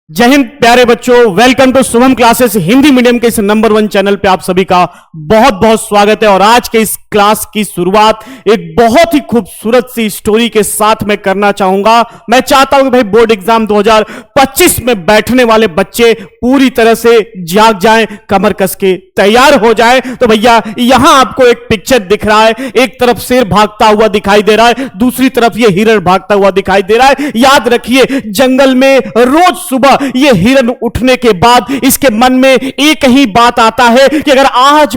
जय हिंद प्यारे बच्चों, welcome to Shubham classes Hindi medium के इस नंबर 1 चैनल पे आप सभी का बहुत बहुत स्वागत है। और आज के इस क्लास की शुरुआत एक बहुत ही खूबसूरत सी स्टोरी के साथ मैं करना चाहूंगा। मैं चाहता हूं कि भाई बोर्ड एग्जाम 2025 में बैठने वाले बच्चे पूरी तरह से जाग जाएं, कमर कस के तैयार हो जाएं। तो भैया यहां आपको एक पिक्चर दिख रहा है, एक तरफ शेर भागता हुआ दिखाई दे रहा है, दूसरी तरफ ये हिरण भागता हुआ दिखाई दे रहा है। याद रखिए, जंगल में रोज सुबह ये हिरण उठने के बाद इसके मन में एक ही बात आता है कि अगर आज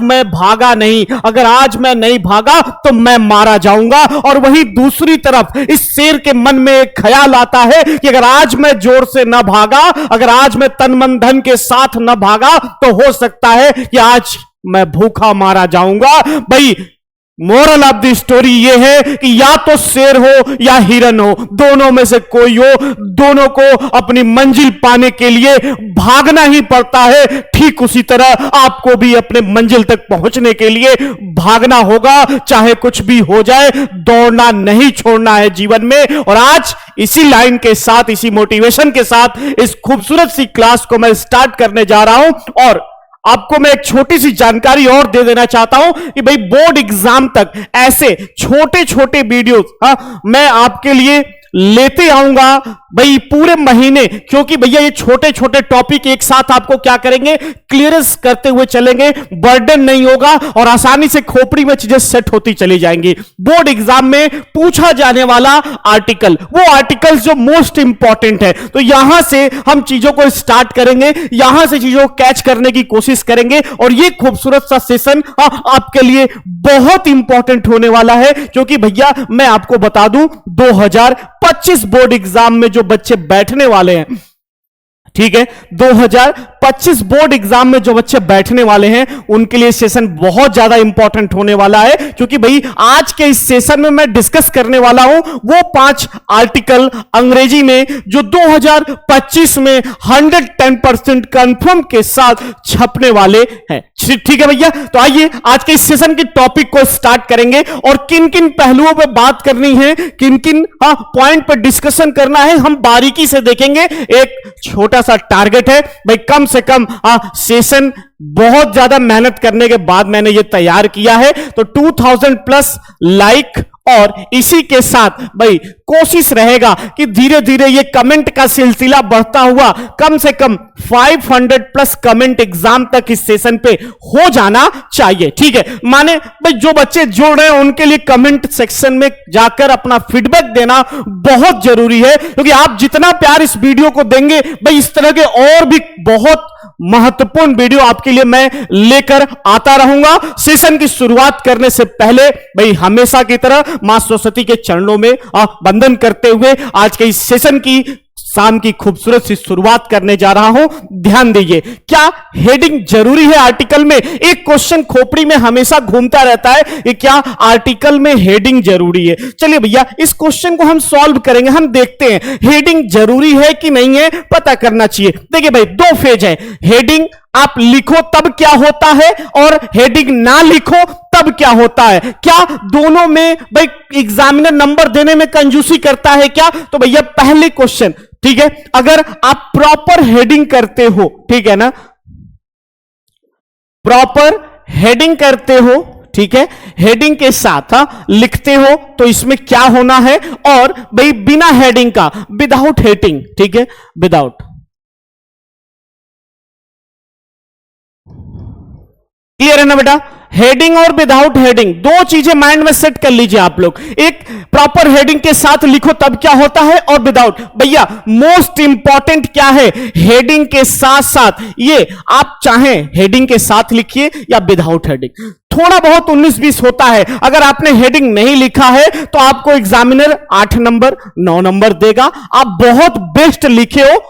मैं भागा नहीं, अगर आज मैं नहीं भागा तो मैं मारा जाऊंगा। और वही दूसरी तरफ इस शेर के मन में एक ख्याल आता है कि अगर आज मैं जोर से ना भागा, अगर आज मैं तन मन धन के साथ ना भागा तो हो सकता है कि आज मैं भूखा मारा जाऊंगा। भाई मोरल ऑफ द स्टोरी यह है कि या तो शेर हो या हिरन हो, दोनों में से कोई हो, दोनों को अपनी मंजिल पाने के लिए भागना ही पड़ता है। ठीक उसी तरह आपको भी अपने मंजिल तक पहुंचने के लिए भागना होगा, चाहे कुछ भी हो जाए। दौड़ना नहीं छोड़ना है जीवन में। और आज इसी लाइन के साथ, इसी मोटिवेशन के साथ इस खूबसूरत सी क्लास को मैं स्टार्ट करने जा रहा हूं। और आपको मैं एक छोटी सी जानकारी और दे देना चाहता हूं कि भाई बोर्ड एग्जाम तक ऐसे छोटे छोटे वीडियोस मैं आपके लिए लेते आऊंगा भाई पूरे महीने, क्योंकि भैया ये छोटे छोटे टॉपिक एक साथ आपको क्या करेंगे, क्लियरेंस करते हुए चलेंगे। बर्डन नहीं होगा और आसानी से खोपड़ी में चीजें सेट होती चली जाएंगी। बोर्ड एग्जाम में पूछा जाने वाला आर्टिकल, वो आर्टिकल्स जो मोस्ट इंपॉर्टेंट है, तो यहां से हम चीजों को स्टार्ट करेंगे, यहां से चीजों को कैच करने की कोशिश करेंगे। और ये खूबसूरत सा सेशन आपके लिए बहुत इंपॉर्टेंट होने वाला है, क्योंकि भैया मैं आपको बता दूं 2025 बोर्ड एग्जाम में जो बच्चे बैठने वाले हैं, ठीक है, 2025 बोर्ड एग्जाम में जो बच्चे बैठने वाले हैं उनके लिए सेशन बहुत ज्यादा इंपॉर्टेंट होने वाला है। क्योंकि भाई आज के इस सेशन में मैं डिस्कस करने वाला हूं वो 5 आर्टिकल अंग्रेजी में जो 2025 में 110% कंफर्म के साथ छपने वाले हैं। ठीक है भैया, तो आइए आज के इस सेशन के टॉपिक को स्टार्ट करेंगे और किन किन पहलुओं पर बात करनी है, किन किन पॉइंट पर डिस्कशन करना है, हम बारीकी से देखेंगे। एक छोटा सा टारगेट है भाई, कम से कम सेशन बहुत ज्यादा मेहनत करने के बाद मैंने ये तैयार किया है, तो 2000 प्लस लाइक और इसी के साथ भाई कोशिश रहेगा कि धीरे धीरे ये कमेंट का सिलसिला बढ़ता हुआ कम से कम 500 प्लस कमेंट एग्जाम तक इस सेशन पे हो जाना चाहिए। ठीक है, माने भाई जो बच्चे जुड़ रहे हैं उनके लिए कमेंट सेक्शन में जाकर अपना फीडबैक देना बहुत जरूरी है, क्योंकि आप जितना प्यार इस वीडियो को देंगे भाई इस तरह के और भी बहुत महत्वपूर्ण वीडियो आपके लिए मैं लेकर आता रहूंगा। सेशन की शुरुआत करने से पहले भाई हमेशा की तरह मां सरस्वती के चरणों में वंदन करते हुए आज के इस सेशन की शाम की खूबसूरत सी शुरुआत करने जा रहा हूं। ध्यान दीजिए, क्या हेडिंग जरूरी है आर्टिकल में? एक क्वेश्चन खोपड़ी में हमेशा घूमता रहता है कि क्या आर्टिकल में हेडिंग जरूरी है। चलिए भैया इस क्वेश्चन को हम सॉल्व करेंगे, हम देखते हैं हेडिंग जरूरी है कि नहीं है, पता करना चाहिए। देखिए भाई 2 फेज है, हेडिंग आप लिखो तब क्या होता है और हेडिंग ना लिखो तब क्या होता है। क्या दोनों में भाई एग्जामिनर नंबर देने में कंजूसी करता है क्या? तो भैया पहले क्वेश्चन, ठीक है, अगर आप प्रॉपर हेडिंग करते हो, ठीक है ना, प्रॉपर हेडिंग करते हो, ठीक है, हेडिंग के साथ लिखते हो तो इसमें क्या होना है। और भाई बिना हेडिंग का, विदाउट हेडिंग, ठीक है, विदाउट, क्लियर है ना बेटा? हेडिंग और विदाउट हेडिंग दो चीजें माइंड में सेट कर लीजिए आप लोग। एक प्रॉपर हेडिंग के साथ लिखो तब क्या होता है, और विदाउट। भैया मोस्ट इंपॉर्टेंट क्या है, हेडिंग के साथ साथ ये आप चाहें हेडिंग के साथ लिखिए या विदाउट हेडिंग, थोड़ा बहुत 19-20 होता है। अगर आपने हेडिंग नहीं लिखा है तो आपको एग्जामिनर 8 नंबर 9 नंबर देगा। आप बहुत बेस्ट लिखे हो,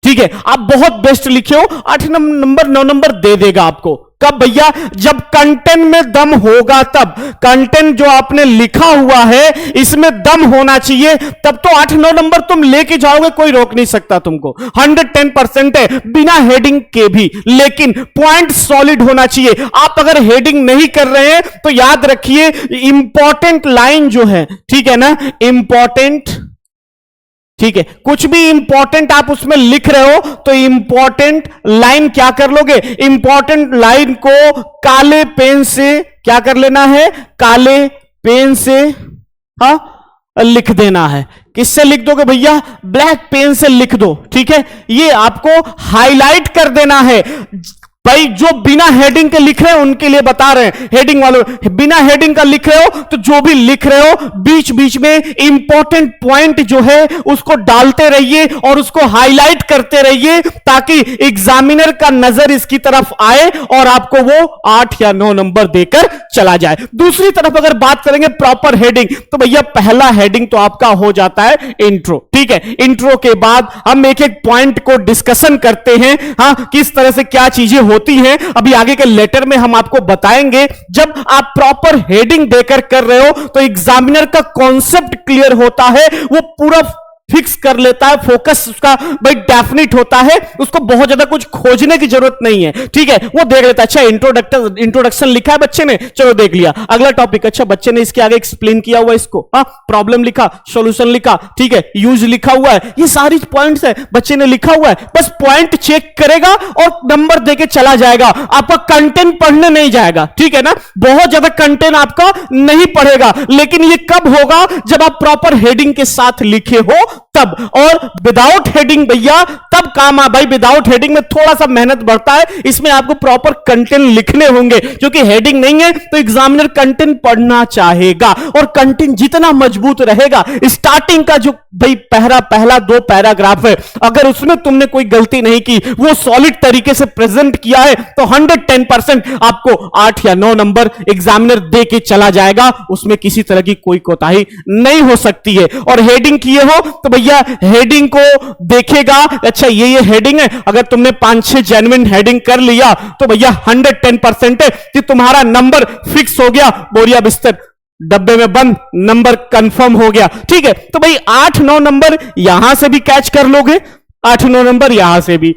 ठीक है, आप बहुत बेस्ट लिखे हो, 8 नंबर 9 नंबर दे देगा आपको। कब भैया? जब कंटेंट में दम होगा तब। कंटेंट जो आपने लिखा हुआ है इसमें दम होना चाहिए, तब तो 8-9 नंबर तुम लेके जाओगे, कोई रोक नहीं सकता तुमको। 110% है बिना हेडिंग के भी, लेकिन पॉइंट सॉलिड होना चाहिए। आप अगर हेडिंग नहीं कर रहे हैं तो याद रखिए इंपॉर्टेंट लाइन जो है, ठीक है ना, इंपॉर्टेंट, ठीक है, कुछ भी इंपॉर्टेंट आप उसमें लिख रहे हो तो इंपॉर्टेंट लाइन क्या कर लोगे, इंपॉर्टेंट लाइन को काले पेन से क्या कर लेना है, काले पेन से लिख देना है। किससे लिख दोगे भैया, ब्लैक पेन से लिख दो। ठीक है, ये आपको हाईलाइट कर देना है। भाई जो बिना हेडिंग के लिख रहे हो उनके लिए बता रहे हैं, हेडिंग वालों बिना हेडिंग का लिख रहे हो तो जो भी लिख रहे हो बीच बीच में इंपॉर्टेंट पॉइंट जो है उसको डालते रहिए और उसको हाईलाइट करते रहिए ताकि एग्जामिनर का नजर इसकी तरफ आए और आपको वो 8 या 9 नंबर देकर चला जाए। दूसरी तरफ अगर बात करेंगे प्रॉपर हेडिंग, तो भैया पहला हेडिंग तो आपका हो जाता है इंट्रो। ठीक है, इंट्रो के बाद हम एक एक पॉइंट को डिस्कशन करते हैं, हाँ किस तरह से क्या चीजें होती हैं अभी आगे के लेटर में हम आपको बताएंगे। जब आप प्रॉपर हेडिंग देकर कर रहे हो तो एग्जामिनर का कॉन्सेप्ट क्लियर होता है, वो पूरा फिक्स कर लेता है, फोकस उसका भाई डेफिनेट होता है, उसको बहुत ज्यादा कुछ खोजने की जरूरत नहीं है। ठीक है, वो देख लेता है, अच्छा इंट्रोडक्शन लिखा है बच्चे ने, चलो देख लिया, अगला टॉपिक, अच्छा बच्चे ने इसके आगे एक्सप्लेन किया हुआ इसको, प्रॉब्लम लिखा, सॉल्यूशन लिखा, ठीक है, यूज लिखा हुआ है, ये सारी पॉइंट्स है बच्चे ने लिखा हुआ है, बस पॉइंट चेक करेगा और नंबर देके चला जाएगा, आपका कंटेंट पढ़ने नहीं जाएगा। ठीक है ना, बहुत ज्यादा कंटेंट आपका नहीं पढ़ेगा, लेकिन ये कब होगा, जब आप प्रॉपर हेडिंग के साथ लिखे हो तब। और विदाउट हेडिंग भैया तब काम आ, भाई विदाउट हेडिंग में थोड़ा सा मेहनत बढ़ता है, इसमें आपको प्रॉपर कंटेंट लिखने होंगे, क्योंकि हेडिंग नहीं है तो एग्जामिनर कंटेंट पढ़ना चाहेगा, और कंटेंट जितना मजबूत रहेगा, स्टार्टिंग का जो भाई पहला 2 पैराग्राफ है, अगर उसमें तुमने कोई गलती नहीं की, वो सॉलिड तरीके से प्रेजेंट किया है, तो 110% आपको 8 या 9 नंबर एग्जामिनर दे के चला जाएगा, उसमें किसी तरह की कोई कोताही नहीं हो सकती है। और हेडिंग किए हो तो भैया हेडिंग को देखेगा, अच्छा ये हेडिंग है, अगर तुमने 5-6 जेन्युइन हेडिंग कर लिया तो भैया 110% है कि तुम्हारा नंबर फिक्स हो गया, बोरिया बिस्तर डब्बे में बंद, नंबर कंफर्म हो गया। ठीक है, तो भाई 8-9 नंबर यहां से भी कैच कर लोगे, 8-9 नंबर यहां से भी।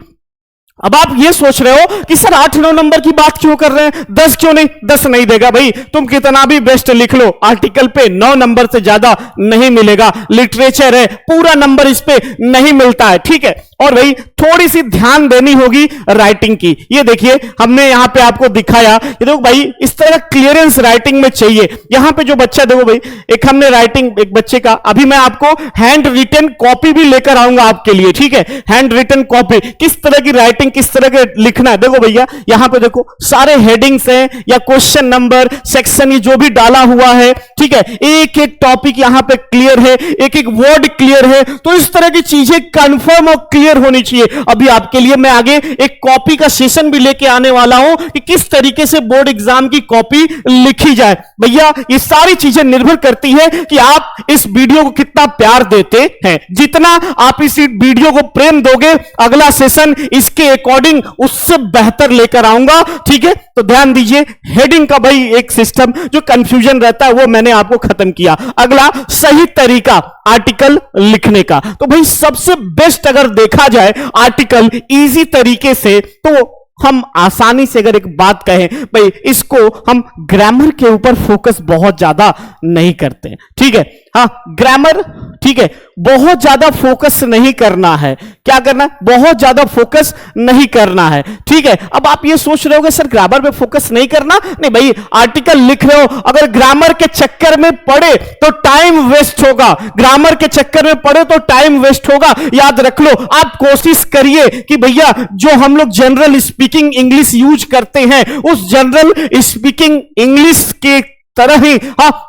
अब आप ये सोच रहे हो कि सर 8-9 नंबर की बात क्यों कर रहे हैं, 10 क्यों नहीं, 10 नहीं देगा भाई, तुम कितना भी बेस्ट लिख लो, आर्टिकल पे 9 नंबर से ज्यादा नहीं मिलेगा, लिटरेचर है पूरा नंबर इस पे नहीं मिलता है। ठीक है, और भाई थोड़ी सी ध्यान देनी होगी राइटिंग की। ये देखिए हमने यहां पे आपको दिखाया, ये देखो भाई इस तरह क्लियरेंस राइटिंग में चाहिए। यहां पे जो बच्चा देखो भाई, एक हमने राइटिंग एक बच्चे का, अभी मैं आपको हैंड रिटन कॉपी भी लेकर आऊंगा आपके लिए। ठीक है, हैंड रिटन कॉपी किस तरह की राइटिंग किस तरह के लिखना है, देखो भैया यहां पे देखो सारे हेडिंग्स हैं या क्वेश्चन नंबर सेक्शन ये जो भी डाला हुआ है। ठीक है, एक एक टॉपिक यहां पे क्लियर है, एक एक वर्ड क्लियर है, तो इस तरह की चीजें कंफर्म और क्लियर होनी चाहिए। अभी आपके लिए मैं आगे एक कॉपी का सेशन भी लेके आने वाला हूं कि किस तरीके से बोर्ड एग्जाम की कॉपी लिखी जाए। भैया ये सारी चीजें निर्भर करती है कि आप इस वीडियो को कितना प्यार देते हैं। जितना आप इस वीडियो को प्रेम दोगे, अगला सेशन इसके अकॉर्डिंग उससे बेहतर लेकर आऊंगा। ठीक है, तो ध्यान दीजिए, हेडिंग का भाई एक सिस्टम जो कंफ्यूजन रहता है वो मैंने आपको खत्म किया। अगला सही तरीका आर्टिकल लिखने का, तो भाई सबसे बेस्ट अगर देखा जाए आर्टिकल इजी तरीके से, तो हम आसानी से अगर एक बात कहें भाई, इसको हम ग्रामर के ऊपर फोकस बहुत ज्यादा नहीं करते। ठीक है, हाँ ग्रामर, ठीक है, बहुत ज्यादा फोकस नहीं करना है। क्या करना है, बहुत ज्यादा फोकस नहीं करना है। ठीक है, अब आप ये सोच रहे होगे सर ग्रामर पे फोकस नहीं करना, नहीं भाई आर्टिकल लिख रहे हो, अगर ग्रामर के चक्कर में पड़े तो टाइम वेस्ट होगा, ग्रामर के चक्कर में पड़े तो टाइम वेस्ट होगा। याद रख लो, आप कोशिश करिए कि भैया जो हम लोग जनरल स्पीकिंग इंग्लिश यूज करते हैं, उस जनरल स्पीकिंग इंग्लिश के तरह ही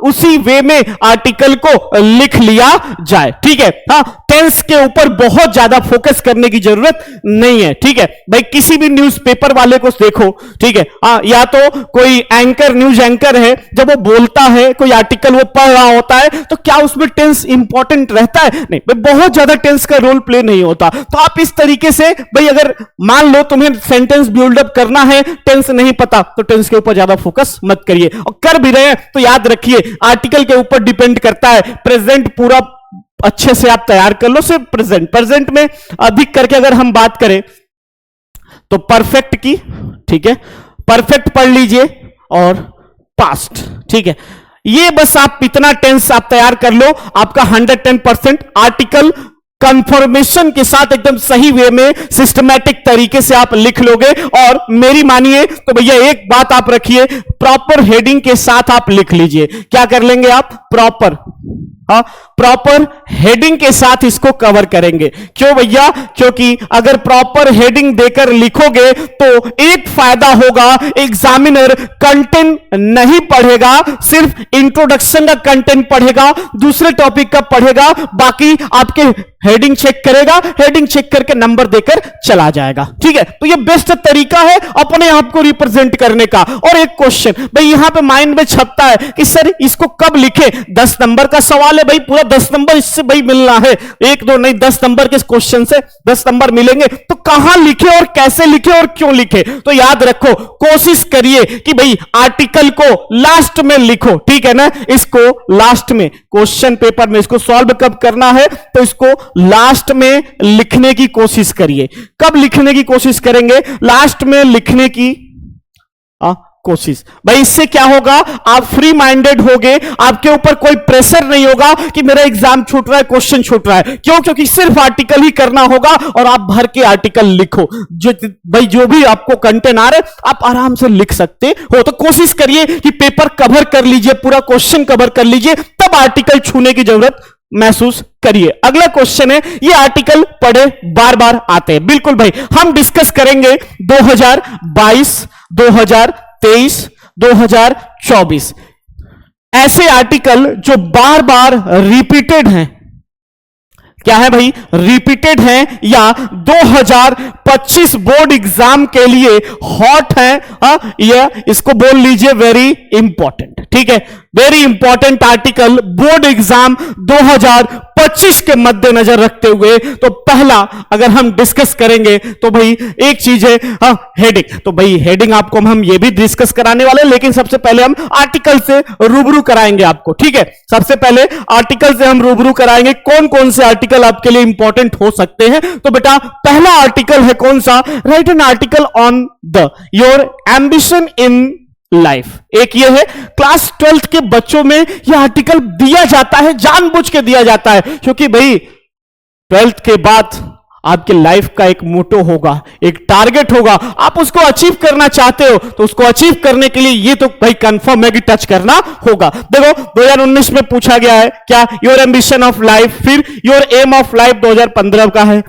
उसी वे में आर्टिकल को लिख लिया जाए। ठीक है, टेंस के ऊपर बहुत ज्यादा फोकस करने की जरूरत नहीं है। ठीक है भाई, किसी भी न्यूज़पेपर वाले को देखो, ठीक है, या तो कोई एंकर, न्यूज एंकर है, जब वो बोलता है कोई आर्टिकल वो पढ़ रहा होता है, तो क्या उसमें टेंस इंपॉर्टेंट रहता है? नहीं भाई, बहुत ज्यादा टेंस का रोल प्ले नहीं होता। तो आप इस तरीके से भाई, अगर मान लो तुम्हें सेंटेंस बिल्डअप करना है, टेंस नहीं पता, तो टेंस के ऊपर ज्यादा फोकस मत करिए, और कर भी रहे हैं तो याद रखिए आर्टिकल के ऊपर डिपेंड करता है। प्रेजेंट पूरा अच्छे से आप तैयार कर लो, सिर्फ प्रेजेंट में अधिक करके अगर हम बात करें तो परफेक्ट की, ठीक है, परफेक्ट पढ़ लीजिए और पास्ट। ठीक है, ये बस आप इतना टेंस आप तैयार कर लो, आपका 110% आर्टिकल कंफर्मेशन के साथ एकदम सही वे में सिस्टमैटिक तरीके से आप लिख लोगे। और मेरी मानिए तो भैया एक बात आप रखिए, प्रॉपर हेडिंग के साथ आप लिख लीजिए। क्या कर लेंगे आप? प्रॉपर, हाँ, प्रॉपर हेडिंग के साथ इसको कवर करेंगे। क्यों भैया? क्योंकि अगर प्रॉपर हेडिंग देकर लिखोगे तो एक फायदा होगा, एग्जामिनर कंटेंट नहीं पढ़ेगा, सिर्फ इंट्रोडक्शन का कंटेंट पढ़ेगा, दूसरे टॉपिक का पढ़ेगा, बाकी आपके हेडिंग चेक करेगा, हेडिंग चेक करके नंबर देकर चला जाएगा। ठीक है, तो ये बेस्ट तरीका है अपने आप को रिप्रेजेंट करने का। और एक क्वेश्चन भाई यहां पे माइंड में छपता है कि सर इसको कब लिखे? 10 नंबर का सवाल है भाई, पूरा 10 नंबर इससे भाई मिलना है, एक दो नहीं 10 नंबर के क्वेश्चन से 10 नंबर मिलेंगे, तो कहां लिखे और कैसे लिखे और क्यों लिखे? तो याद रखो, कोशिश करिए कि भाई आर्टिकल को लास्ट में लिखो। ठीक है ना, इसको लास्ट में, क्वेश्चन पेपर में इसको सॉल्व कब करना है तो इसको लास्ट में लिखने की कोशिश करिए। कब लिखने की कोशिश करेंगे? लास्ट में लिखने की कोशिश। भाई इससे क्या होगा? आप फ्री माइंडेड होगे, आपके ऊपर कोई प्रेशर नहीं होगा कि मेरा एग्जाम छूट रहा है, क्वेश्चन छूट रहा है। क्यों? क्योंकि सिर्फ आर्टिकल ही करना होगा और आप भर के आर्टिकल लिखो। जो भी आपको कंटेंट आ रहा है आप आराम से लिख सकते हो। तो कोशिश करिए कि पेपर कवर कर लीजिए, पूरा क्वेश्चन कवर कर लीजिए, तब आर्टिकल छूने की जरूरत महसूस करिए। अगला क्वेश्चन है, ये आर्टिकल पढ़े बार बार आते हैं। बिल्कुल भाई, हम डिस्कस करेंगे 2022, 2023, 2024 ऐसे आर्टिकल जो बार बार रिपीटेड हैं। क्या है भाई? रिपीटेड हैं या 2025 बोर्ड एग्जाम के लिए हॉट है, या इसको बोल लीजिए वेरी इंपॉर्टेंट। ठीक है, very important article board exam 2025 के मद्देनजर रखते हुए। तो पहला अगर हम डिस्कस करेंगे तो भाई एक चीज है हेडिंग। तो भाई हेडिंग आपको हम ये भी डिस्कस कराने वाले हैं, लेकिन सबसे पहले हम आर्टिकल से रूबरू कराएंगे आपको। ठीक है, सबसे पहले आर्टिकल से हम रूबरू कराएंगे कौन कौन से आर्टिकल आपके लिए इंपॉर्टेंट हो सकते हैं। तो बेटा पहला आर्टिकल है कौन सा? Right an article on the your ambition in life. एक ये है, क्लास 12th के बच्चों में यह आर्टिकल दिया जाता है, जानबूझ के दिया जाता है, क्योंकि भाई 12th के बाद आपके लाइफ का एक मोटो होगा, एक टारगेट होगा, आप उसको अचीव करना चाहते हो, तो उसको अचीव करने के लिए ये तो भाई कंफर्म है कि टच करना होगा। देखो 2019 में पूछा गया है क्या? योर एम्बिशन ऑफ लाइफ, फिर योर एम ऑफ लाइफ 2015 का है,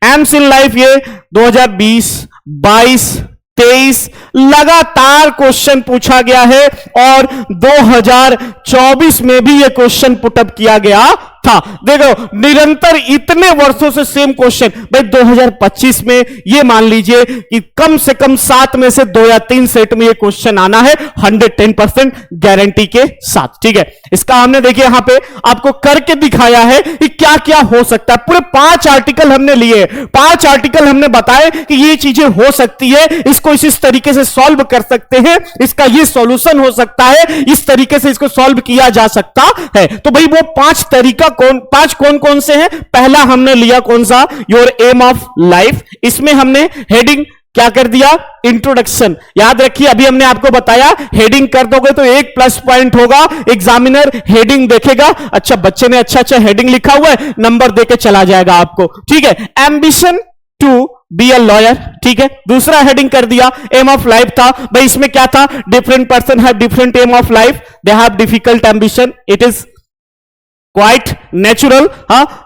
एम्स इन लाइफ ये 2020, 22, 23 लगातार क्वेश्चन पूछा गया है और 2024 में भी यह क्वेश्चन पुटअप किया गया था। देखो निरंतर इतने वर्षों से सेम क्वेश्चन। भाई 2025 में ये मान लीजिए कि कम से कम 7 में से 2 या 3 सेट में ये क्वेश्चन आना है 110% गारंटी के साथ। ठीक है, इसका हमने देखिए यहां पे आपको करके दिखाया है कि क्या क्या हो सकता है। पूरे 5 आर्टिकल हमने लिए, 5 आर्टिकल हमने बताए कि ये चीजें हो सकती है, इसको इस तरीके से सॉल्व कर सकते हैं, इसका ये सॉल्यूशन हो सकता है, इस तरीके से इसको सॉल्व किया जा सकता है। तो भाई वो 5 तरीका कौन कौन से हैं? पहला हमने लिया कौन सा? Your aim of life. इसमें हमने हेडिंग क्या कर दिया? इंट्रोडक्शन। याद रखिए अभी हमने आपको बताया हेडिंग कर दोगे तो 1 प्लस पॉइंट होगा, एग्जामिनर हेडिंग देखेगा, अच्छा बच्चे ने अच्छा हेडिंग लिखा हुआ है, नंबर देके चला जाएगा आपको। ठीक है, ambition to be a lawyer. ठीक है, दूसरा हेडिंग कर दिया एम ऑफ लाइफ था। भाई इसमें क्या था? Different person have different aim of life, they have difficult ambition, it is quite natural,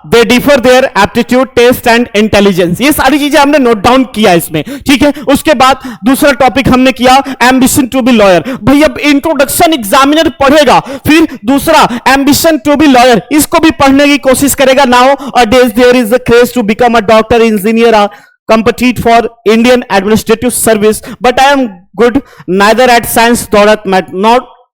they differ their aptitude, test and intelligence. ये सारी चीजें हमने नोट डाउन किया इसमें। ठीक है, उसके बाद दूसरा टॉपिक हमने किया एम्बिशन टू बी लॉयर। भाई अब इंट्रोडक्शन एग्जामिनर पढ़ेगा, फिर दूसरा एम्बिशन टू बी लॉयर, इसको भी पढ़ने की कोशिश करेगा। Nowadays there is a craze to become a doctor, engineer, compete for Indian administrative service, but I am good neither at science nor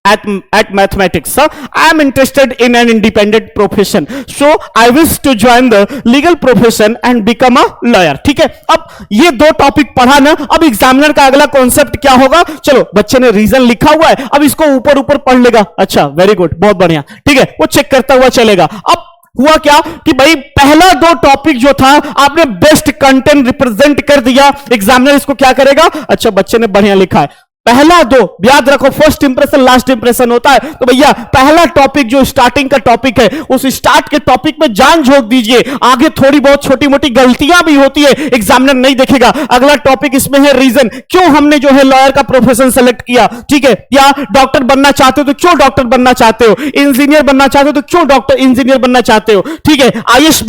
at mathematics. I am interested in an independent profession, so I wish to join the legal profession and become a lawyer. ठीक है, अब ये 2 topic पढ़ा ना, अब examiner का अगला concept क्या होगा? चलो बच्चे ने रीजन लिखा हुआ है, अब इसको ऊपर ऊपर पढ़ लेगा। अच्छा वेरी गुड, बहुत बढ़िया। ठीक है, वो चेक करता हुआ चलेगा। अब हुआ क्या कि भाई पहला 2 टॉपिक जो था आपने बेस्ट कंटेंट रिप्रेजेंट कर दिया, एग्जामिनर इसको क्या करेगा? अच्छा बच्चे ने बढ़िया लिखा है, पहला दो याद रखो, फर्स्ट इंप्रेशन लास्ट इंप्रेशन होता है। तो भैया पहला टॉपिक जो स्टार्टिंग का टॉपिक है, उस स्टार्ट के टॉपिक में जान झोंक दीजिए। आगे थोड़ी बहुत छोटी मोटी गलतियां भी होती है, एग्जामिनर नहीं देखेगा। अगला टॉपिक इसमें है रीजन, क्यों हमने जो है लॉयर का प्रोफेशन सेलेक्ट किया, ठीक है। या डॉक्टर बनना चाहते हो तो क्यों डॉक्टर बनना चाहते हो, इंजीनियर बनना चाहते हो तो क्यों डॉक्टर इंजीनियर बनना चाहते हो, ठीक है। आईएएस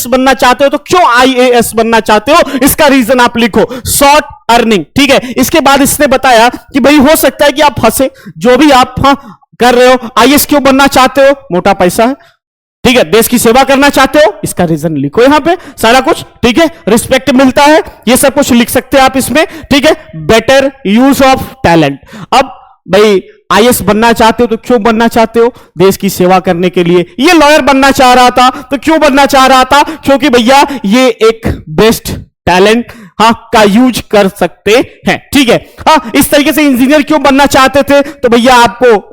बनना चाहते हो तो क्यों आईएएस बनना चाहते हो, इसका रीजन आप लिखो। शॉर्ट अर्निंग, ठीक है। इसके बाद इसने बताया कि भाई हो सकता है कि आप फंसे, जो भी आप कर रहे हो। आईएएस क्यों बनना चाहते हो, मोटा पैसा है, ठीक है। देश की सेवा करना चाहते हो, इसका रीजन लिखो यहां पे सारा कुछ, ठीक है। रिस्पेक्ट मिलता है, ये सब कुछ लिख सकते हैं आप इसमें, ठीक है। बेटर यूज ऑफ टैलेंट, अब भाई आईएएस बनना चाहते हो तो क्यों बनना चाहते हो, देश की सेवा करने के लिए। ये लॉयर बनना चाह रहा था तो क्यों बनना चाह रहा था, क्योंकि भैया ये एक बेस्ट टैलेंट का यूज कर सकते हैं, ठीक है। इस तरीके से इंजीनियर क्यों बनना चाहते थे, तो भैया आपको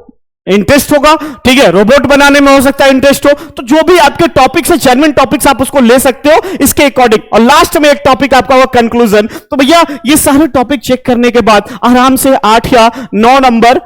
इंटरेस्ट होगा, ठीक है। रोबोट बनाने में हो सकता है इंटरेस्ट हो, तो जो भी आपके टॉपिक्स है, जेन्युइन टॉपिक्स, आप उसको ले सकते हो इसके अकॉर्डिंग। और लास्ट में एक टॉपिक आपका होगा कंक्लूजन। तो भैया ये सारे टॉपिक चेक करने के बाद आराम से 8 या 9 नंबर,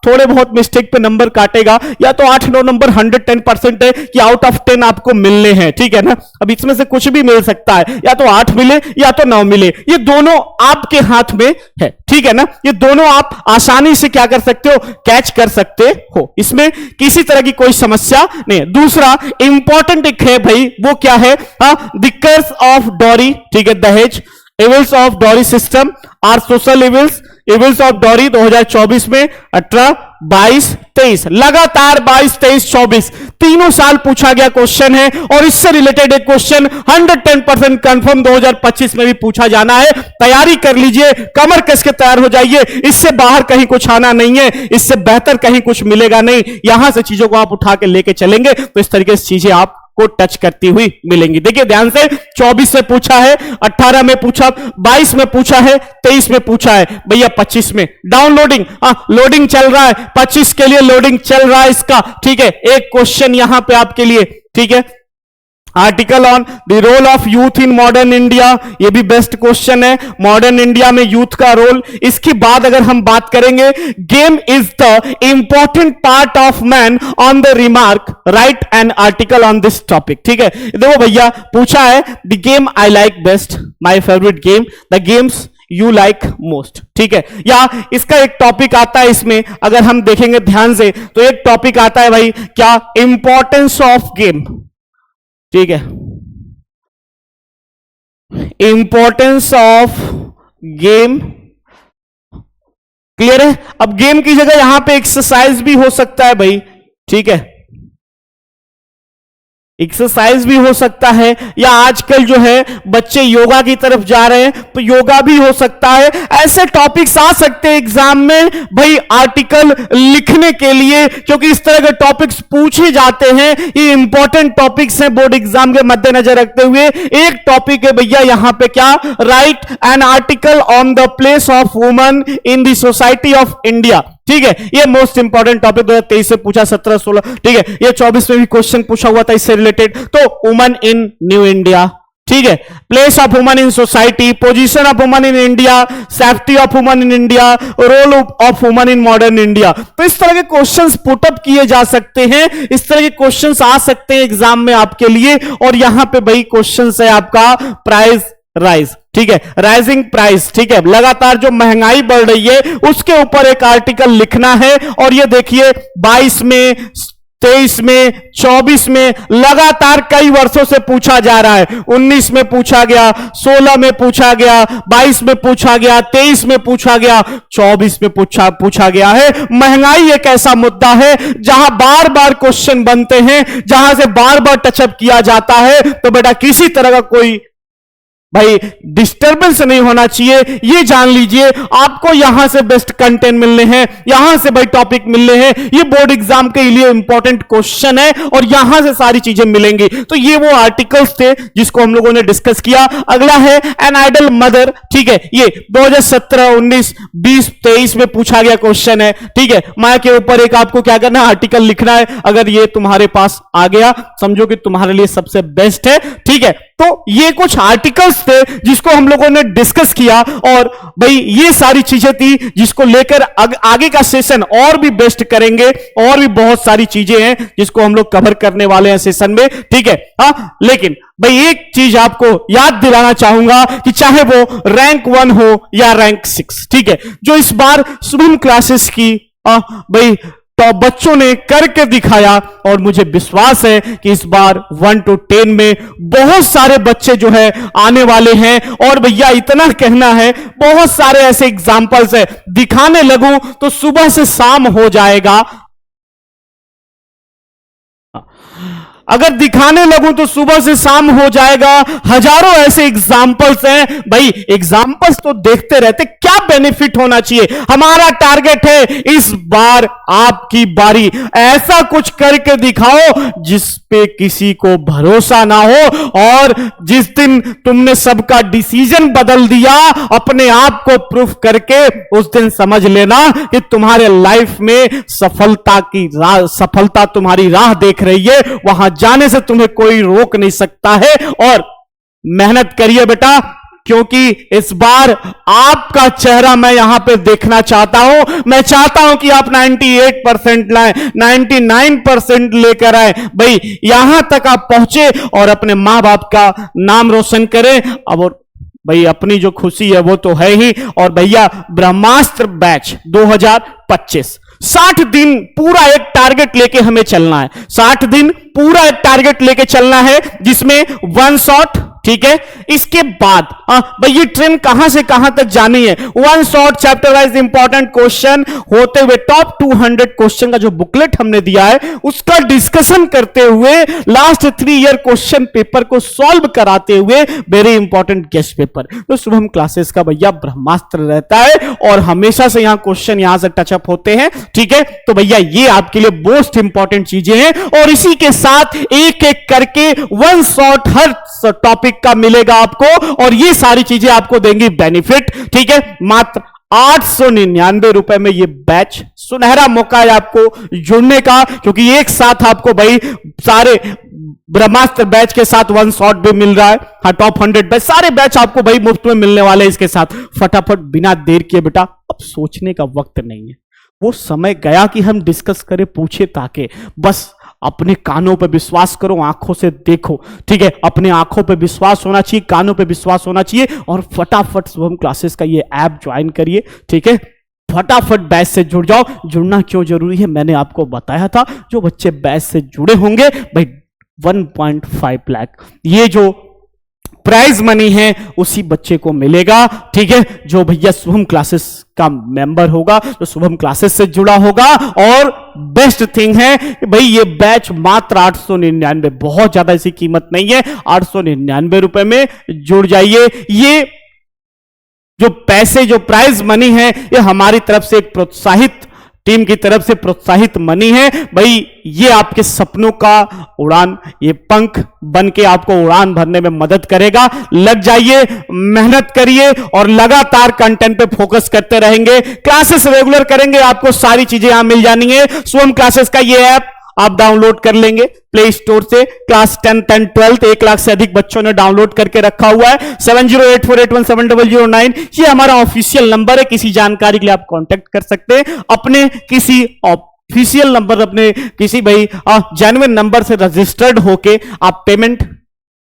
थोड़े बहुत मिस्टेक पे नंबर काटेगा, या तो 8-9 नंबर 110% है कि आउट ऑफ 10 आपको मिलने हैं, ठीक है ना। अब इसमें से कुछ भी मिल सकता है, या तो 8 मिले या तो 9 मिले, ये दोनों आपके हाथ में है, ठीक है ना। ये दोनों आप आसानी से क्या कर सकते हो, कैच कर सकते हो, इसमें किसी तरह की कोई समस्या नहीं है। दूसरा इंपॉर्टेंट एक है भाई, वो क्या है, द कर्स ऑफ डॉरी, ठीक है, दहेज, evils of dowry system are social evils, evils of dowry 2024 में 18, 22, 23, लगातार 22, 23, 24 तीनों साल पूछा गया क्वेश्चन है। और इससे रिलेटेड एक क्वेश्चन 110% कंफर्म 2025 में भी पूछा जाना है। तैयारी कर लीजिए, कमर कस के तैयार हो जाइए, इससे बाहर कहीं कुछ आना नहीं है, इससे बेहतर कहीं कुछ मिलेगा नहीं। यहां से चीजों को आप उठा के लेके चलेंगे तो इस तरीके से चीजें आप को टच करती हुई मिलेंगी। देखिए ध्यान से, 24 में पूछा है, 18 में पूछा, 22 में पूछा है, 23 में पूछा है, भैया 25 में डाउनलोडिंग, लोडिंग चल रहा है, 25 के लिए लोडिंग चल रहा है इसका, ठीक है। एक क्वेश्चन यहां पे आपके लिए, ठीक है, article on the role of youth in modern India, ये भी बेस्ट क्वेश्चन है, मॉडर्न इंडिया में यूथ का रोल। इसके बाद अगर हम बात करेंगे, game is the important part of man on the remark, write an article on this topic, ठीक है। देखो भैया पूछा है, the game I like best, my favourite game, the games you like most, ठीक है। या इसका एक टॉपिक आता है इसमें, अगर हम देखेंगे ध्यान से तो एक टॉपिक आता है भाई, क्या, इंपॉर्टेंस ऑफ गेम, ठीक है, इंपॉर्टेंस ऑफ गेम, क्लियर है। अब गेम की जगह यहां पे एक्सरसाइज भी हो सकता है भाई, ठीक है, एक्सरसाइज भी हो सकता है, या आजकल जो है बच्चे योगा की तरफ जा रहे हैं तो योगा भी हो सकता है। ऐसे टॉपिक्स आ सकते हैं एग्जाम में भाई आर्टिकल लिखने के लिए, क्योंकि इस तरह के टॉपिक्स पूछे जाते हैं। ये इंपॉर्टेंट टॉपिक्स हैं बोर्ड एग्जाम के मद्देनजर रखते हुए। एक टॉपिक है भैया यहां पे क्या, right an article on the place of woman in the society of India, ठीक है। ये मोस्ट इंपॉर्टेंट टॉपिक 2023 से पूछा, 17, 16, ठीक है। ये 24 में भी क्वेश्चन पूछा हुआ था इससे रिलेटेड। तो वुमन इन न्यू इंडिया, ठीक है, place of woman in society, position of woman in India, safety of woman in India, role of woman in modern India. तो इस तरह के क्वेश्चंस पुटअप किए जा सकते हैं, इस तरह के क्वेश्चंस आ सकते हैं एग्जाम में आपके लिए। और यहां पे भाई क्वेश्चंस है आपका प्राइस राइज, ठीक है, राइजिंग प्राइस, ठीक है, लगातार जो महंगाई बढ़ रही है उसके ऊपर एक आर्टिकल लिखना है। और ये देखिए 22 में, 23 में, 24 में लगातार कई वर्षों से पूछा जा रहा है। 19 में पूछा गया, 16 में पूछा गया, 22 में पूछा गया, 23 में पूछा गया, 24 में पूछा गया है। महंगाई एक ऐसा मुद्दा है जहां बार बार क्वेश्चन बनते हैं, जहां से बार बार टचअप किया जाता है। तो बेटा किसी तरह का कोई भाई डिस्टर्बेंस नहीं होना चाहिए, ये जान लीजिए। आपको यहां से बेस्ट कंटेंट मिलने हैं, यहां से भाई टॉपिक मिलने हैं, ये बोर्ड एग्जाम के लिए इंपॉर्टेंट क्वेश्चन है और यहां से सारी चीजें मिलेंगी। तो ये वो आर्टिकल्स थे जिसको हम लोगों ने डिस्कस किया। अगला है एन आइडल मदर, ठीक है, ये 2017, 19, 20, 23 में पूछा गया क्वेश्चन है, ठीक है। मां के ऊपर एक आपको क्या करना है, आर्टिकल लिखना है। अगर ये तुम्हारे पास आ गया समझो कि तुम्हारे लिए सबसे बेस्ट है, ठीक है। तो ये कुछ आर्टिकल्स सिलेबस थे जिसको हम लोगों ने डिस्कस किया, और भाई ये सारी चीजें थी जिसको लेकर आगे का सेशन और भी बेस्ट करेंगे, और भी बहुत सारी चीजें हैं जिसको हम लोग कवर करने वाले हैं सेशन में, ठीक है। हाँ, लेकिन भाई एक चीज आपको याद दिलाना चाहूंगा कि चाहे वो रैंक 1 हो या रैंक 6, ठीक है, जो इस बार शुभम क्लासेस की भाई तो बच्चों ने करके दिखाया, और मुझे विश्वास है कि इस बार 1 to 10 में बहुत सारे बच्चे जो है आने वाले हैं। और भैया इतना कहना है, बहुत सारे ऐसे एग्जाम्पल्स है, दिखाने लगूं तो सुबह से शाम हो जाएगा, अगर दिखाने लगूं तो सुबह से शाम हो जाएगा। हजारों ऐसे एग्जाम्पल्स हैं भाई, एग्जाम्पल्स तो देखते रहते, क्या बेनिफिट होना चाहिए। हमारा टारगेट है इस बार आपकी बारी, ऐसा कुछ करके दिखाओ जिस पे किसी को भरोसा ना हो, और जिस दिन तुमने सबका डिसीजन बदल दिया अपने आप को प्रूफ करके, उस दिन समझ लेना कि तुम्हारे लाइफ में सफलता तुम्हारी राह देख रही है, वहां जाने से तुम्हें कोई रोक नहीं सकता है। और मेहनत करिए बेटा, क्योंकि इस बार आपका चेहरा मैं यहां पे देखना चाहता हूं। मैं चाहता हूं कि आप 98% लाएं, 99% लेकर आए, भाई यहां तक आप पहुंचे और अपने मां बाप का नाम रोशन करें। अब और भाई अपनी जो खुशी है वो तो है ही। और भैया ब्रह्मास्त्र बैच 2025, 60 दिन पूरा एक टारगेट लेके हमें चलना है, 60 दिन पूरा एक टारगेट लेके चलना है, जिसमें 1 शॉट, ठीक है। इसके बाद भाई ये ट्रेन कहां से कहां तक जानी है, 1 shot chapter wise important question होते हुए टॉप 200 क्वेश्चन का जो बुकलेट हमने दिया है उसका डिस्कशन करते हुए, लास्ट 3 ईयर क्वेश्चन पेपर को सॉल्व कराते हुए, वेरी इंपॉर्टेंट गेस्ट पेपर। तो शुभम क्लासेस का भैया ब्रह्मास्त्र रहता है, और हमेशा से यहां क्वेश्चन यहां से टचअप होते हैं, ठीक है। तो भैया ये आपके लिए मोस्ट इंपॉर्टेंट चीजें हैं, और इसी के साथ एक एक करके 1 शॉट हर टॉपिक का मिलेगा आपको, और ये सारी चीजें आपको देंगी बेनिफिट, ठीक है। मात्र 899 रुपए में ये बैच, सुनहरा मौका है आपको जुड़ने का, क्योंकि एक साथ आपको भाई सारे ब्रह्मास्त्र बैच के साथ 1 शॉट भी मिल रहा है, हाँ टॉप 100 बैच, सारे बैच आपको भाई मुफ्त में मिलने वाले हैं इसके साथ। फटाफट बिना देर किए बेटा, अब सोचने का वक्त नहीं है, वो समय गया कि हम डिस्कस करें, पूछे ताके, बस अपने कानों पे विश्वास करो, आंखों से देखो, ठीक है। अपने आंखों पे विश्वास होना चाहिए, कानों पे विश्वास होना चाहिए, और फटाफट शुभम क्लासेस का ये ऐप ज्वाइन करिए, ठीक है। फटाफट बैच से जुड़ जाओ। जुड़ना क्यों जरूरी है मैंने आपको बताया था, जो बच्चे बैच से जुड़े होंगे भाई 1.5 लाख ये जो प्राइज मनी है उसी बच्चे को मिलेगा, ठीक है, जो भैया शुभम क्लासेस का मेंबर होगा, तो शुभम क्लासेस से जुड़ा होगा। और बेस्ट थिंग है कि भाई ये बैच मात्र 899, बहुत ज्यादा इसकी कीमत नहीं है, 899 रुपए में जुड़ जाइए। ये जो पैसे, जो प्राइज मनी है, ये हमारी तरफ से एक प्रोत्साहित टीम की तरफ से प्रोत्साहित मनी है भाई। ये आपके सपनों का उड़ान, ये पंख बन के आपको उड़ान भरने में मदद करेगा। लग जाइए, मेहनत करिए, और लगातार कंटेंट पे फोकस करते रहेंगे। क्लासेस रेगुलर करेंगे, आपको सारी चीजें यहां मिल जानी है। शुभम क्लासेस का ये ऐप आप डाउनलोड कर लेंगे प्ले स्टोर से। क्लास 10, 12 1 लाख से अधिक बच्चों ने डाउनलोड करके रखा हुआ है। 7084817009 ये हमारा ऑफिशियल नंबर है, किसी जानकारी के लिए आप कांटेक्ट कर सकते हैं। अपने किसी ऑफिशियल नंबर, अपने किसी भाई जेन्युइन नंबर से रजिस्टर्ड होके आप पेमेंट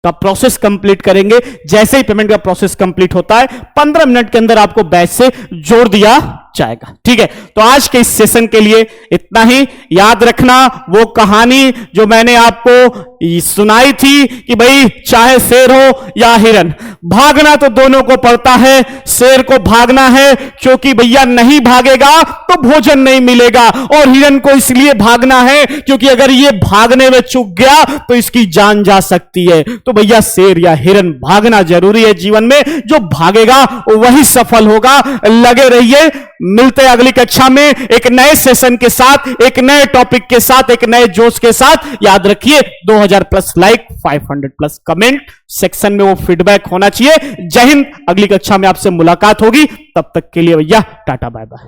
का प्रोसेस कंप्लीट करेंगे। जैसे ही पेमेंट का प्रोसेस कंप्लीट होता है 15 मिनट के अंदर आपको बैच से जोड़ दिया जाएगा, ठीक है। तो आज के इस सेशन के लिए इतना ही। याद रखना वो कहानी जो मैंने आपको सुनाई थी कि भाई चाहे शेर हो या हिरन, भागना तो दोनों को पड़ता है। शेर को भागना है क्योंकि भैया नहीं भागेगा तो भोजन नहीं मिलेगा, और हिरन को इसलिए भागना है क्योंकि अगर ये भागने में चूक गया तो इसकी जान जा सकती है। तो भैया शेर या हिरन, भागना जरूरी है जीवन में, जो भागेगा वही सफल होगा। लगे रहिए, मिलते हैं अगली कक्षा में एक नए सेशन के साथ, एक नए टॉपिक के साथ, एक नए जोश के साथ। याद रखिए 2000+ लाइक, 500+ कमेंट, सेक्शन में वो फीडबैक होना चाहिए। जय हिंद, अगली कक्षा में आपसे मुलाकात होगी, तब तक के लिए भैया टाटा बाय बाय।